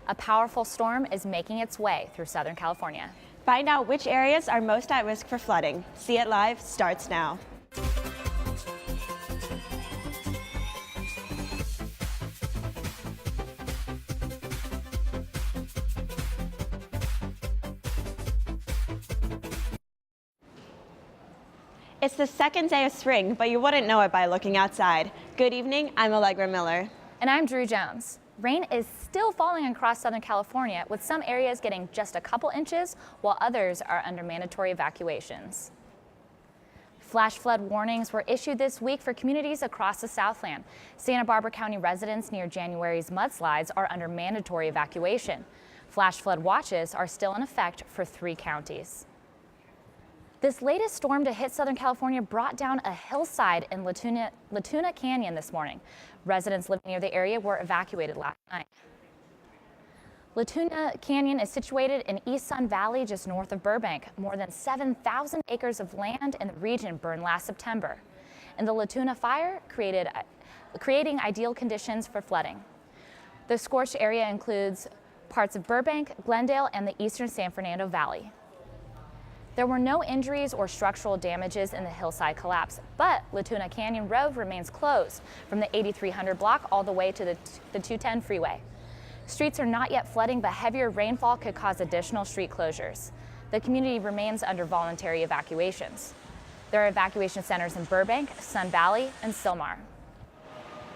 A powerful storm is making its way through Southern California. Find out which areas are most at risk for flooding. See It Live starts now. It's the second day of spring, but you wouldn't know it by looking outside. Good evening, I'm Allegra Miller. And I'm Drew Jones. Rain is still falling across Southern California, with some areas getting just a couple inches, while others are under mandatory evacuations. Flash flood warnings were issued this week for communities across the Southland. Santa Barbara County residents near January's mudslides are under mandatory evacuation. Flash flood watches are still in effect for 3 counties. This latest storm to hit Southern California brought down a hillside in Latona Canyon this morning. Residents living near the area were evacuated last night. Latona Canyon is situated in East Sun Valley, just north of Burbank. More than 7,000 acres of land in the region burned last September. And the Latona fire creating ideal conditions for flooding. The scorched area includes parts of Burbank, Glendale, and the eastern San Fernando Valley. There were no injuries or structural damages in the hillside collapse, but Latona Canyon Road remains closed from the 8300 block all the way to the 210 freeway. Streets are not yet flooding, but heavier rainfall could cause additional street closures. The community remains under voluntary evacuations. There are evacuation centers in Burbank, Sun Valley, and Sylmar.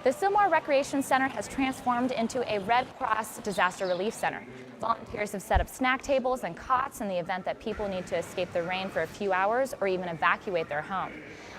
The Sylmar Recreation Center has transformed into a Red Cross Disaster Relief Center. Volunteers have set up snack tables and cots in the event that people need to escape the rain for a few hours or even evacuate their home.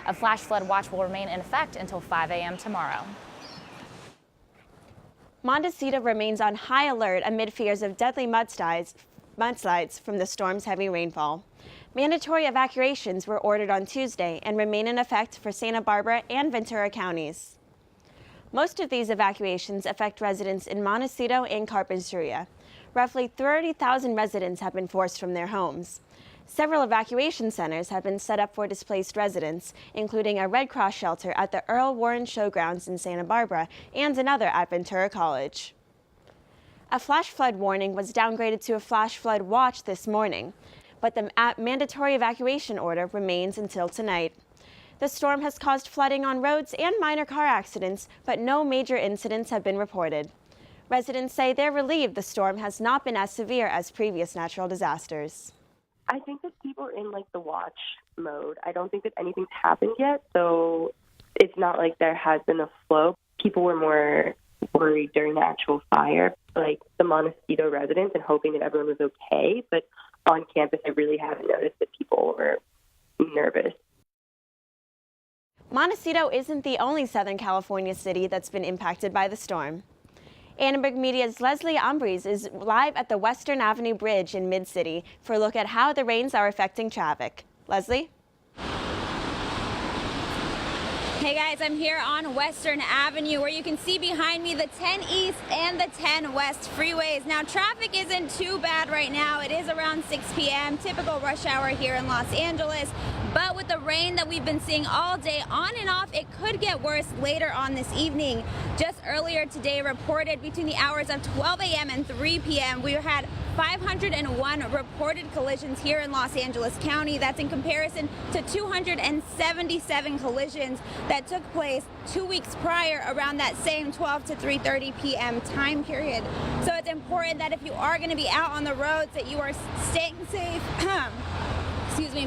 A flash flood watch will remain in effect until 5 a.m. tomorrow. Montecito remains on high alert amid fears of deadly mudslides from the storm's heavy rainfall. Mandatory evacuations were ordered on Tuesday and remain in effect for Santa Barbara and Ventura counties. Most of these evacuations affect residents in Montecito and Carpinteria. Roughly 30,000 residents have been forced from their homes. Several evacuation centers have been set up for displaced residents, including a Red Cross shelter at the Earl Warren Showgrounds in Santa Barbara and another at Ventura College. A flash flood warning was downgraded to a flash flood watch this morning, but the mandatory evacuation order remains until tonight. The storm has caused flooding on roads and minor car accidents, but no major incidents have been reported. Residents say they're relieved the storm has not been as severe as previous natural disasters. I think that people are in the watch mode. I don't think that anything's happened yet, so it's not like there has been a flow. People were more worried during the actual fire, like the Montecito residents, and hoping that everyone was okay. But on campus, I really haven't noticed that people were nervous. Montecito isn't the only Southern California city that's been impacted by the storm. Annenberg Media's Leslie Umbries is live at the Western Avenue Bridge in Mid-City for a look at how the rains are affecting traffic. Leslie? Hey guys, I'm here on Western Avenue where you can see behind me the 10 East and the 10 West freeways. Now traffic isn't too bad right now. It is around 6 p.m., typical rush hour here in Los Angeles. But with the rain that we've been seeing all day on and off, it could get worse later on this evening. Just earlier today reported between the hours of 12 a.m. and 3 p.m. we had 501 reported collisions here in Los Angeles County. That's in comparison to 277 collisions that took place 2 weeks prior around that same 12 to 3:30 p.m. time period. So it's important that if you are going to be out on the roads that you are staying safe,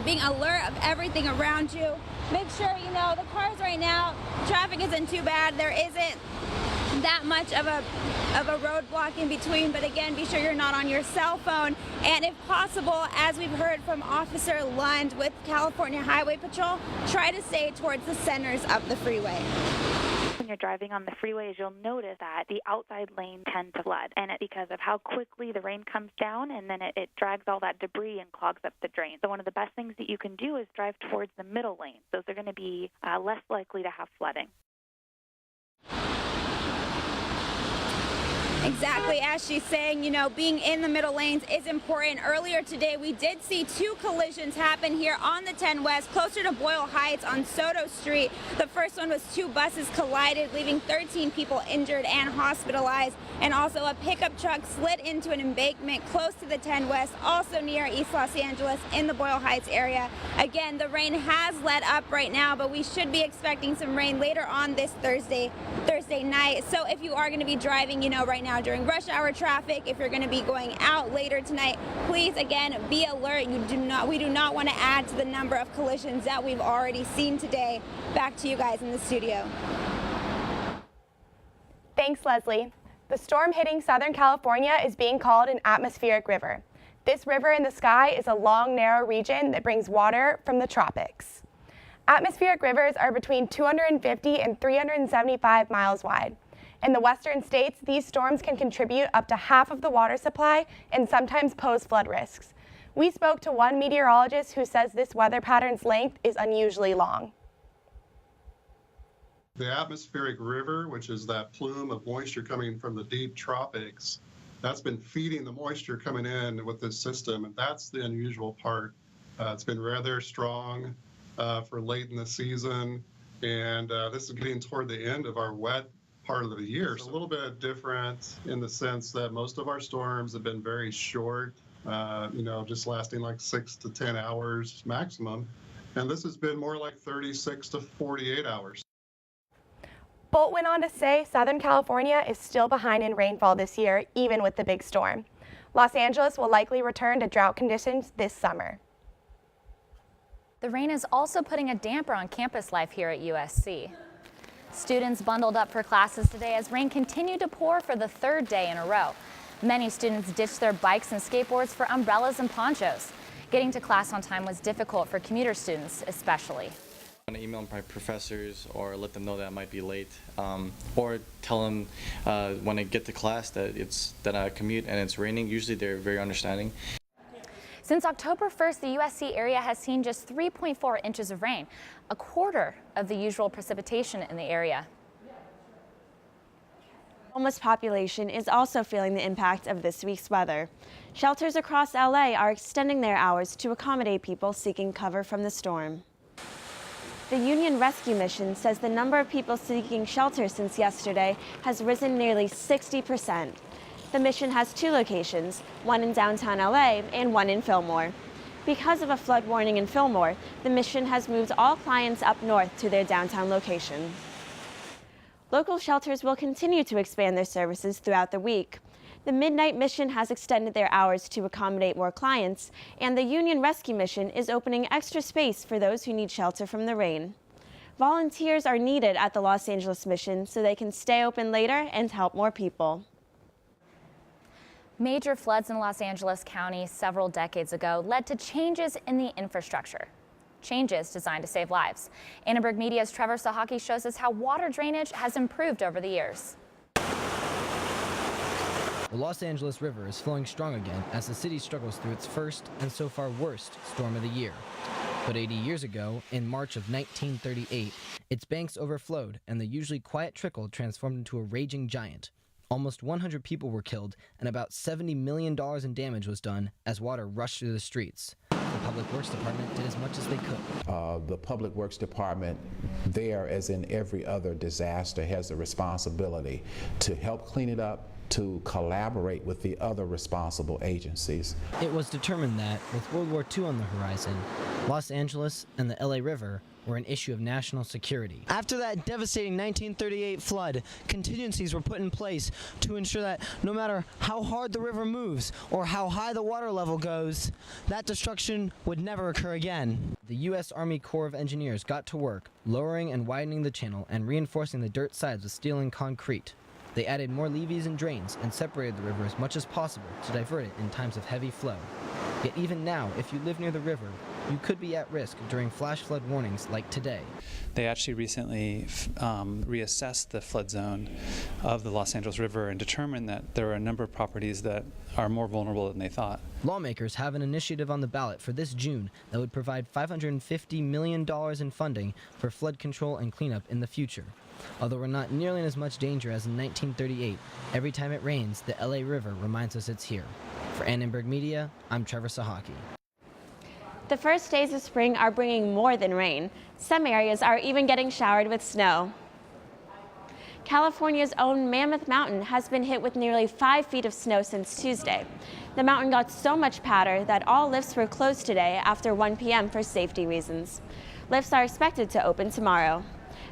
being alert of everything around you. Make sure, the cars right now, traffic isn't too bad. There isn't that much of a roadblock in between, but again, be sure you're not on your cell phone. And if possible, as we've heard from Officer Lund with California Highway Patrol, try to stay towards the centers of the freeway. When you're driving on the freeways, you'll notice that the outside lanes tend to flood, and it's because of how quickly the rain comes down, and then it drags all that debris and clogs up the drains. So one of the best things that you can do is drive towards the middle lanes. Those are going to be less likely to have flooding. Exactly, as she's saying, you know, being in the middle lanes is important. Earlier today, we did see 2 collisions happen here on the 10 West, closer to Boyle Heights on Soto Street. The first one was 2 buses collided, leaving 13 people injured and hospitalized. And also a pickup truck slid into an embankment close to the 10 West, also near East Los Angeles in the Boyle Heights area. Again, the rain has let up right now, but we should be expecting some rain later on this Thursday night. So if you are going to be driving, you know, right now during rush hour traffic, if you're going to be going out later tonight, please again be alert. We do not want to add to the number of collisions that we've already seen today. Back to you guys in the studio. Thanks, Leslie. The storm hitting Southern California is being called an atmospheric river. This river in the sky is a long, narrow region that brings water from the tropics. Atmospheric rivers are between 250 and 375 miles wide. In the western states, these storms can contribute up to half of the water supply and sometimes pose flood risks. We spoke to one meteorologist who says this weather pattern's length is unusually long. The atmospheric river, which is that plume of moisture coming from the deep tropics, that's been feeding the moisture coming in with this system, and that's the unusual part. It's been rather strong for late in the season, and this is getting toward the end of our wet part of the year. It's a little bit different in the sense that most of our storms have been very short, just lasting like 6 to 10 hours maximum, and this has been more like 36 to 48 hours. Bolt went on to say Southern California is still behind in rainfall this year, even with the big storm. Los Angeles will likely return to drought conditions this summer. The rain is also putting a damper on campus life here at USC. Students bundled up for classes today as rain continued to pour for the 3rd day in a row. Many students ditched their bikes and skateboards for umbrellas and ponchos. Getting to class on time was difficult for commuter students, especially. I want to email my professors or let them know that I might be late, or tell them when I get to class that I commute and it's raining. Usually they're very understanding. Since October 1st, the USC area has seen just 3.4 inches of rain, a quarter of the usual precipitation in the area. The homeless population is also feeling the impact of this week's weather. Shelters across LA are extending their hours to accommodate people seeking cover from the storm. The Union Rescue Mission says the number of people seeking shelter since yesterday has risen nearly 60%. The mission has 2 locations, one in downtown LA and one in Fillmore. Because of a flood warning in Fillmore, the mission has moved all clients up north to their downtown location. Local shelters will continue to expand their services throughout the week. The Midnight Mission has extended their hours to accommodate more clients, and the Union Rescue Mission is opening extra space for those who need shelter from the rain. Volunteers are needed at the Los Angeles Mission so they can stay open later and help more people. Major floods in Los Angeles County several decades ago led to changes in the infrastructure. Changes designed to save lives. Annenberg Media's Trevor Sahaki shows us how water drainage has improved over the years. The Los Angeles River is flowing strong again as the city struggles through its first and so far worst storm of the year. But 80 years ago, in March of 1938, its banks overflowed and the usually quiet trickle transformed into a raging giant. Almost 100 people were killed and about $70 million in damage was done as water rushed through the streets. The Public Works Department did as much as they could. The Public Works Department, there as in every other disaster, has the responsibility to help clean it up, to collaborate with the other responsible agencies. It was determined that, with World War II on the horizon, Los Angeles and the LA River were an issue of national security. After that devastating 1938 flood, contingencies were put in place to ensure that no matter how hard the river moves or how high the water level goes, that destruction would never occur again. The U.S. Army Corps of Engineers got to work, lowering and widening the channel and reinforcing the dirt sides with steel and concrete. They added more levees and drains and separated the river as much as possible to divert it in times of heavy flow. Yet even now, if you live near the river, you could be at risk during flash flood warnings like today. They actually recently reassessed the flood zone of the Los Angeles River and determined that there are a number of properties that are more vulnerable than they thought. Lawmakers have an initiative on the ballot for this June that would provide $550 million in funding for flood control and cleanup in the future. Although we're not nearly in as much danger as in 1938, every time it rains, the LA River reminds us it's here. For Annenberg Media, I'm Trevor Sahaki. The first days of spring are bringing more than rain. Some areas are even getting showered with snow. California's own Mammoth Mountain has been hit with nearly 5 feet of snow since Tuesday. The mountain got so much patter that all lifts were closed today after 1 p.m. for safety reasons. Lifts are expected to open tomorrow.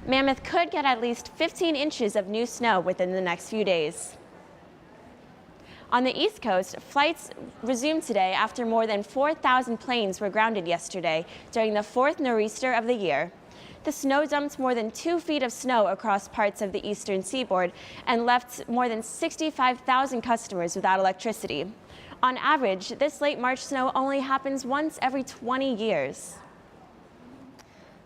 Mammoth could get at least 15 inches of new snow within the next few days. On the East Coast, flights resumed today after more than 4,000 planes were grounded yesterday during the 4th nor'easter of the year. The snow dumped more than 2 feet of snow across parts of the eastern seaboard and left more than 65,000 customers without electricity. On average, this late March snow only happens once every 20 years.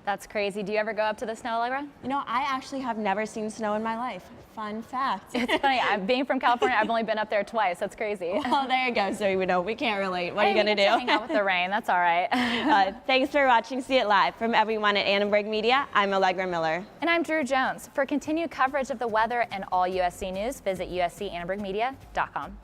That's crazy. Do you ever go up to the snow, Allegra? You know, I actually have never seen snow in my life. Fun fact. It's funny. Being from California, I've only been up there twice. That's crazy. Well, there you go. So, we can't relate. What are you going to do? Hang out with the rain. That's all right. Thanks for watching See It Live. From everyone at Annenberg Media, I'm Allegra Miller. And I'm Drew Jones. For continued coverage of the weather and all USC news, visit uscannenbergmedia.com.